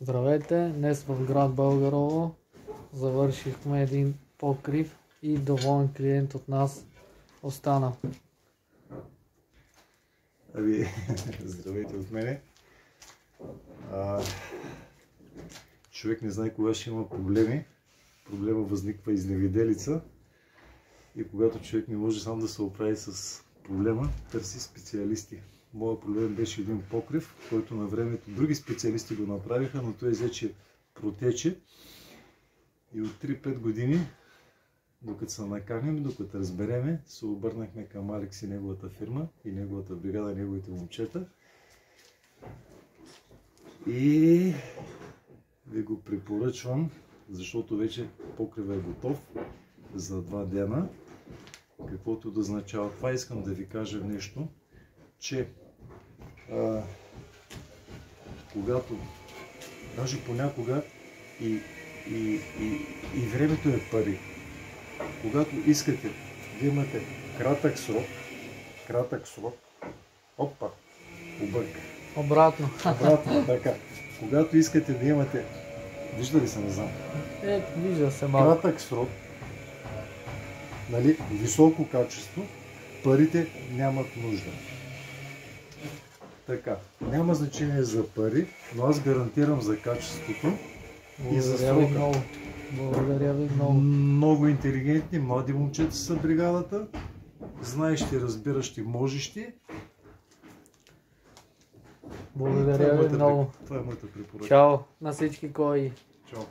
Здравейте, днес в град Българово завършихме един покрив и доволен клиент от нас остана. Здравейте от мене. Човек не знае кога ще има проблеми. Проблема възниква изневиделица. И когато човек не може сам да се оправи с проблема, търси специалисти. Моят проблем беше един покрив, който на времето други специалисти го направиха, но той вече протече. И от 3-5 години, докато се наканим, докато разбереме, се обърнахме към Алекс и неговата фирма, и неговата бригада, неговите момчета. И ви го препоръчвам, защото вече покрива е готов за 2 дена. Каквото да означава това, искам да ви кажа нещо, че когато, даже понякога и времето е пари. Когато искате да имате кратък срок, опа, обърка. Обратно, така. Когато искате да имате, вижда ли се, не знам? Вижда се малко. Кратък срок, нали, високо качество, парите нямат нужда. Така, няма значение за пари, но аз гарантирам за качеството и за срока. Благодаря ви много. Много интелигентни, млади момчета са бригадата, знаещи, разбиращи, можещи. Благодаря ви много. Това е моята препоръка. Чао на всички кои. Чао.